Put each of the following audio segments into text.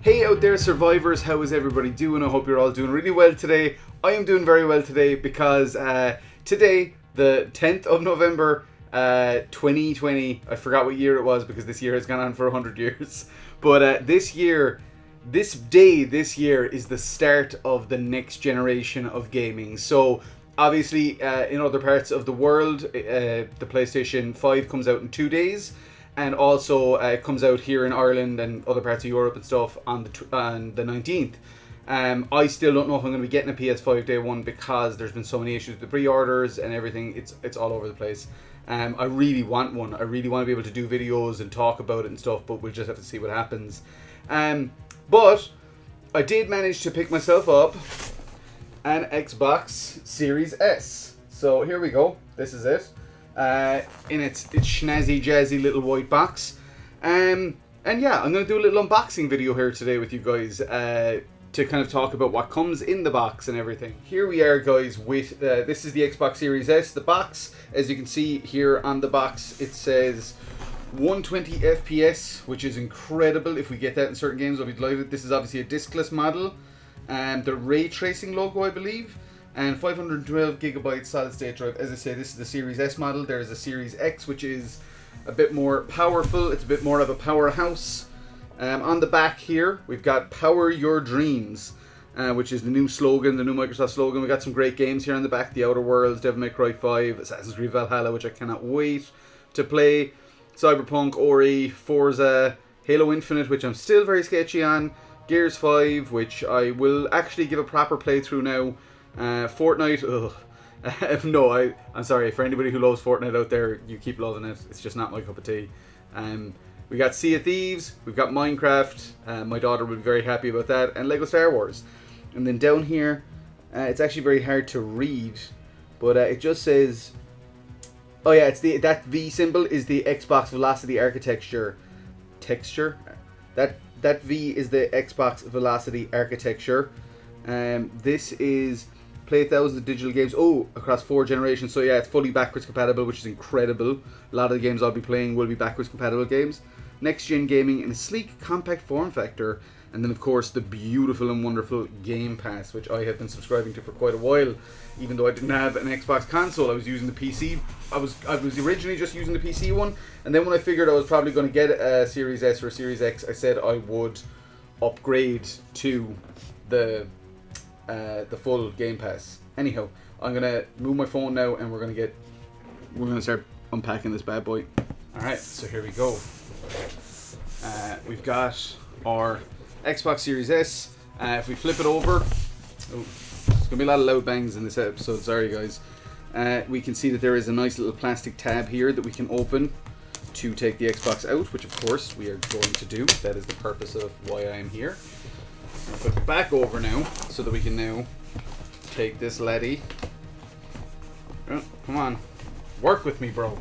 Hey out there survivors, how is everybody doing? I hope you're all doing really well today. I am doing very well today because today, the 10th of November, 2020, I forgot what year it was because this year has gone on for 100 years. But this year is the start of the next generation of gaming. So obviously in other parts of the world, the PlayStation 5 comes out in 2 days. And also it comes out here in Ireland and other parts of Europe and stuff on the 19th. I still don't know if I'm going to be getting a PS5 day one because there's been so many issues with the pre-orders and everything. It's all over the place. I really want one. I really want to be able to do videos and talk about it and stuff, but we'll just have to see what happens. But I did manage to pick myself up an Xbox Series S. So here we go. This is it. In its snazzy jazzy little white box, and yeah, I'm going to do a little unboxing video here today with you guys to kind of talk about what comes in the box and everything. Here we are, guys, with this is the Xbox Series S. The box, as you can see here on the box, it says 120 FPS, which is incredible. If we get that in certain games, I'll be delighted. This is obviously a discless model, and the ray tracing logo, I believe. And 512 gigabyte solid state drive. As I say, this is the Series S model. There is a Series X, which is a bit more powerful. It's a bit more of a powerhouse. On the back here, we've got Power Your Dreams, which is the new slogan, the new Microsoft slogan. We've got some great games here on the back. The Outer Worlds, Devil May Cry 5, Assassin's Creed Valhalla, which I cannot wait to play. Cyberpunk, Ori, Forza, Halo Infinite, which I'm still very sketchy on. Gears 5, which I will actually give a proper playthrough now. Fortnite, no, I'm sorry, for anybody who loves Fortnite out there, you keep loving it, it's just not my cup of tea. We got Sea of Thieves, we've got Minecraft, my daughter will be very happy about that, and Lego Star Wars. And then down here, it's actually very hard to read, but it just says, oh yeah, it's that V symbol is the Xbox Velocity Architecture texture. That V is the Xbox Velocity Architecture. This is play thousands of digital games across 4 generations. So yeah, it's fully backwards compatible, which is incredible. A lot of the games I'll be playing will be backwards compatible games. Next gen gaming in a sleek, compact form factor, and then of course the beautiful and wonderful Game Pass, which I have been subscribing to for quite a while. Even though I didn't have an Xbox console, I was using the PC. I was originally just using the PC one, and then when I figured I was probably going to get a Series S or a Series X, I said I would upgrade to the full Game Pass. Anyhow, I'm gonna move my phone now, and we're gonna start unpacking this bad boy. All right, so here we go. We've got our Xbox Series S. If we flip it over, there's gonna be a lot of loud bangs in this episode. Sorry, guys. We can see that there is a nice little plastic tab here that we can open to take the Xbox out, which of course we are going to do. That is the purpose of why I am here. I'll flip it back over now so that we can now take this laddie. Oh, come on. Work with me, bro.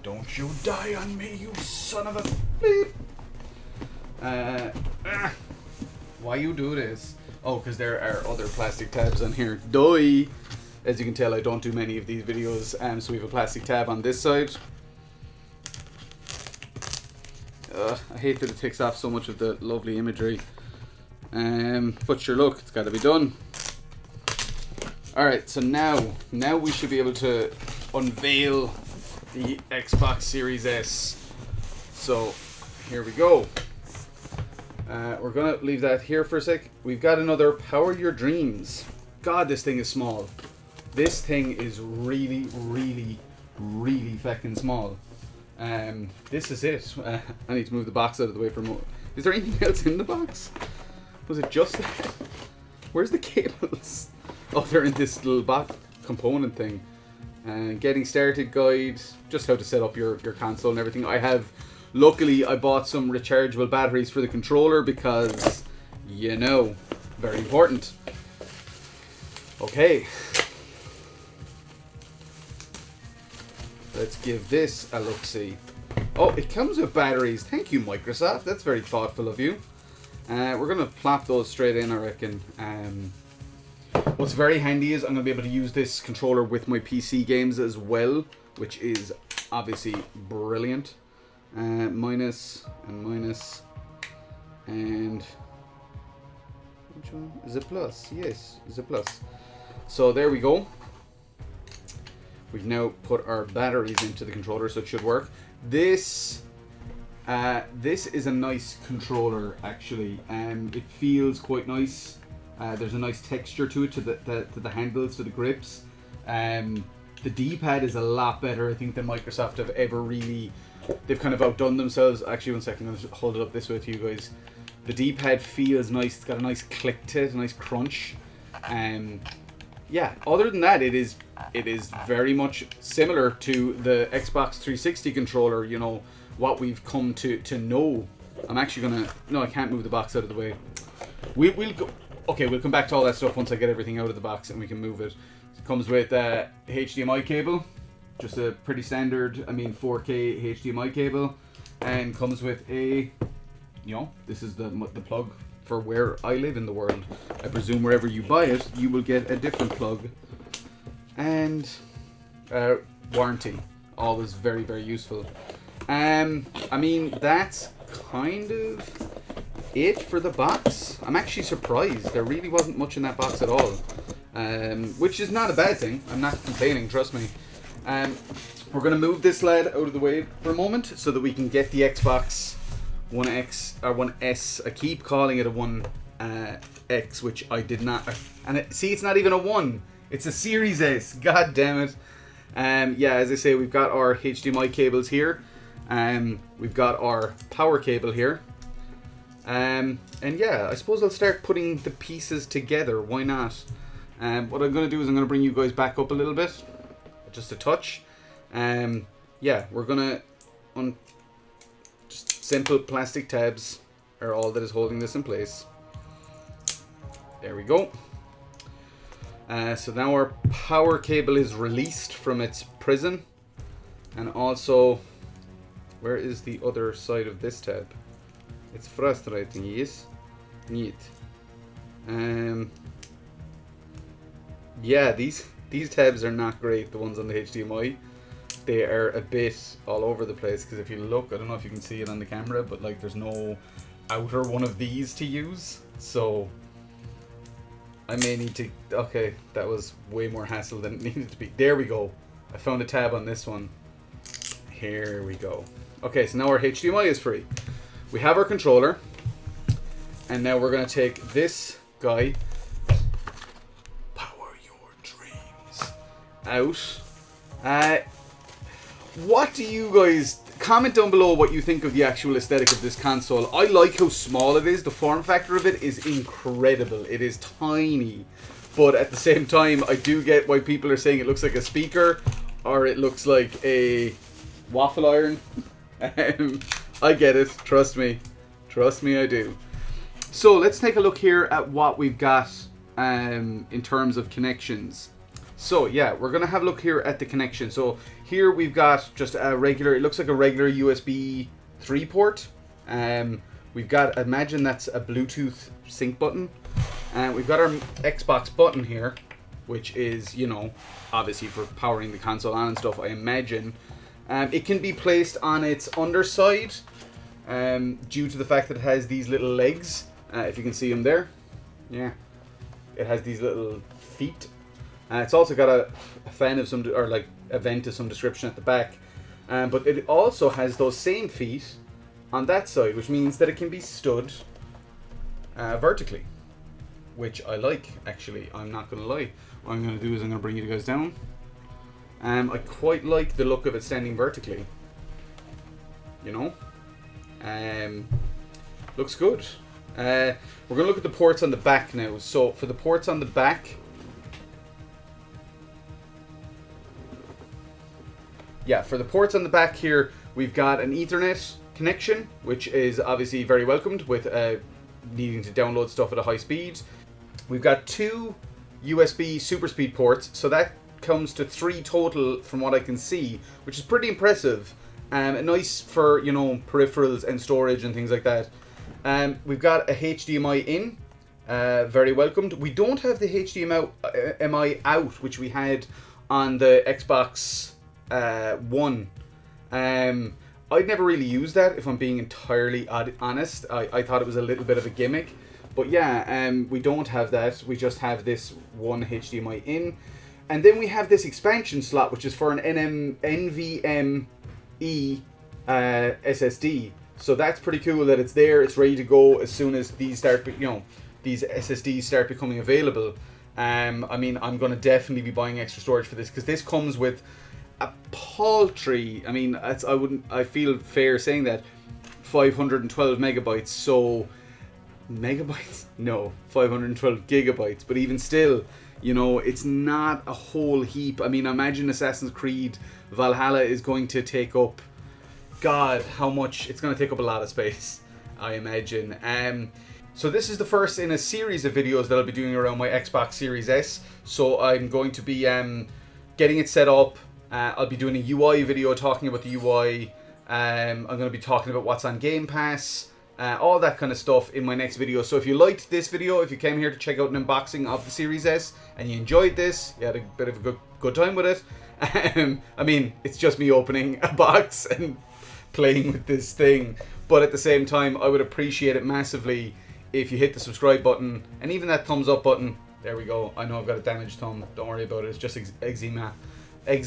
Don't you die on me, you son of a bleep. Why you do this? Oh, because there are other plastic tabs on here. Doy! As you can tell, I don't do many of these videos, so we have a plastic tab on this side. I hate that it takes off so much of the lovely imagery. But sure, look, it's got to be done. Alright, so now we should be able to unveil the Xbox Series S. So, here we go. We're going to leave that here for a sec. We've got another Power Your Dreams. God, this thing is small. This thing is really, really, really fucking small. This is it. I need to move the box out of the way for a moment. Is there anything else in the box? Was it just that? Where's the cables? Oh, they're in this little box component thing. Getting started guide, just how to set up your console and everything. Luckily, I bought some rechargeable batteries for the controller because, you know, very important. Okay. Let's give this a look-see. Oh, it comes with batteries. Thank you, Microsoft. That's very thoughtful of you. We're going to plop those straight in, I reckon. What's very handy is I'm going to be able to use this controller with my PC games as well, which is obviously brilliant. Minus and minus and Which one? The Plus. Yes, the Plus. So there we go. We've now put our batteries into the controller, so it should work. This is a nice controller, actually. It feels quite nice. There's a nice texture to it, to the handles, to the grips. The D-pad is a lot better, I think, than Microsoft have ever really... They've kind of outdone themselves. Actually, one second, I'll just hold it up this way to you guys. The D-pad feels nice. It's got a nice click to it, a nice crunch. Yeah, other than that, it is very much similar to the Xbox 360 controller, you know, what we've come to know. I'm actually gonna... No, I can't move the box out of the way. We'll go... Okay, we'll come back to all that stuff once I get everything out of the box and we can move it. It comes with a HDMI cable. Just a pretty standard, 4K HDMI cable. And comes with a... You know, this is the plug for where I live in the world. I presume wherever you buy it, you will get a different plug. And warranty. Always very, very useful. That's kind of it for the box. I'm actually surprised. There really wasn't much in that box at all. Which is not a bad thing. I'm not complaining, trust me. We're going to move this lad out of the way for a moment so that we can get the Xbox One X or One S. I keep calling it a One X, which I did not. See, it's not even a 1. It's a Series S. God damn it. Yeah, as I say, we've got our HDMI cables here. We've got our power cable here. And yeah, I suppose I'll start putting the pieces together. Why not? What I'm going to do is I'm going to bring you guys back up a little bit. Just a touch. Yeah, we're going to... Just simple plastic tabs are all that is holding this in place. There we go. So now our power cable is released from its prison. And also, where is the other side of this tab? It's frustrating, yes? Neat. Yeah, these tabs are not great, the ones on the HDMI. They are a bit all over the place, because if you look, I don't know if you can see it on the camera, but like there's no outer one of these to use. So I may need to... Okay, that was way more hassle than it needed to be. There we go. I found a tab on this one. Here we go. Okay, so now our HDMI is free. We have our controller. And now we're going to take this guy, power your dreams, out. What do you guys... Comment down below what you think of the actual aesthetic of this console. I like how small it is. The form factor of it is incredible. It is tiny. But at the same time, I do get why people are saying it looks like a speaker. Or it looks like a waffle iron. I get it. Trust me. Trust me, I do. So let's take a look here at what we've got in terms of connections. So yeah, we're going to have a look here at the connection. So here we've got just a regular, it looks like a regular USB 3 port. We've got, imagine that's a Bluetooth sync button. We've got our Xbox button here, which is, you know, obviously for powering the console on and stuff, I imagine. It can be placed on its underside due to the fact that it has these little legs. If you can see them there. Yeah. It has these little feet. It's also got a fan of some, or like a vent of some description at the back. But it also has those same feet on that side, which means that it can be stood vertically. Which I like, actually. I'm not going to lie. What I'm going to do is I'm going to bring you guys down. I quite like the look of it standing vertically. You know? Looks good. We're going to look at the ports on the back now. So for the ports on the back... Yeah, for the ports on the back here, we've got an Ethernet connection, which is obviously very welcomed with needing to download stuff at a high speed. We've got 2 USB super speed ports, so that comes to 3 total from what I can see, which is pretty impressive. Nice for, you know, peripherals and storage and things like that. We've got a HDMI in, very welcomed. We don't have the HDMI out, which we had on the Xbox One. I'd never really used that, if I'm being entirely honest. I thought it was a little bit of a gimmick. But yeah, we don't have that. We just have this one HDMI in. And then we have this expansion slot, which is for an NVMe SSD. So that's pretty cool that it's there. It's ready to go as soon as these start, these SSDs start becoming available. I mean, I'm going to definitely be buying extra storage for this, because this comes with a paltry, I mean, I feel fair saying that, 512 megabytes. So megabytes? No, 512 gigabytes. But even still, it's not a whole heap. I mean, imagine Assassin's Creed Valhalla is going to take up, God, how much? It's going to take up a lot of space, I imagine. So this is the first in a series of videos that I'll be doing around my Xbox Series S. So I'm going to be getting it set up. I'll be doing a UI video talking about the UI. I'm going to be talking about what's on Game Pass. All that kind of stuff in my next video. So if you liked this video, if you came here to check out an unboxing of the Series S and you enjoyed this, you had a bit of a good time with it. I mean, it's just me opening a box and playing with this thing. But at the same time, I would appreciate it massively if you hit the subscribe button and even that thumbs up button. There we go. I know I've got a damaged thumb. Don't worry about it. It's just eczema. I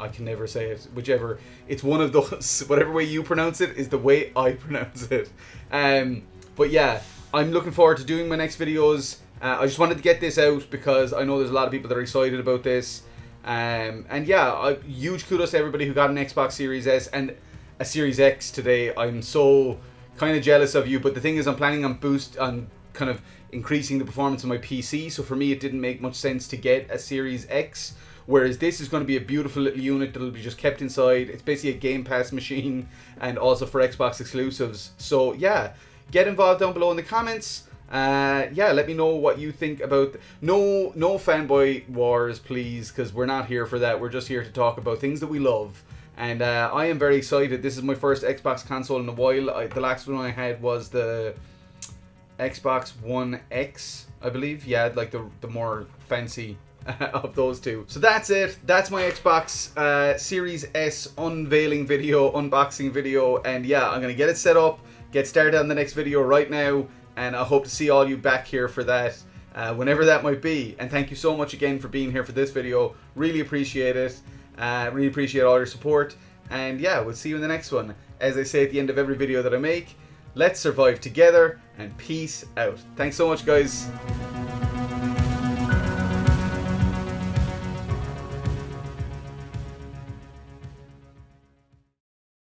can never say it. Whichever. It's one of those. Whatever way you pronounce it is the way I pronounce it. But yeah, I'm looking forward to doing my next videos. I just wanted to get this out because I know there's a lot of people that are excited about this. And yeah, huge kudos to everybody who got an Xbox Series S and a Series X today. I'm so kind of jealous of you, but the thing is, I'm planning on kind of increasing the performance of my PC. So for me, it didn't make much sense to get a Series X. Whereas this is going to be a beautiful little unit that'll be just kept inside. It's basically a Game Pass machine and also for Xbox exclusives. So yeah, get involved down below in the comments. Yeah, let me know what you think about... No fanboy wars, please, because we're not here for that. We're just here to talk about things that we love. And I am very excited. This is my first Xbox console in a while. The last one I had was the Xbox One X, I believe. Yeah, like the more fancy of those two. So that's it. That's my Xbox Series S unveiling video, unboxing video. And yeah, I'm going to get it set up, get started on the next video right now. And I hope to see all you back here for that, whenever that might be. And thank you so much again for being here for this video. Really appreciate it. Really appreciate all your support. And yeah, we'll see you in the next one. As I say at the end of every video that I make, let's survive together and peace out. Thanks so much, guys.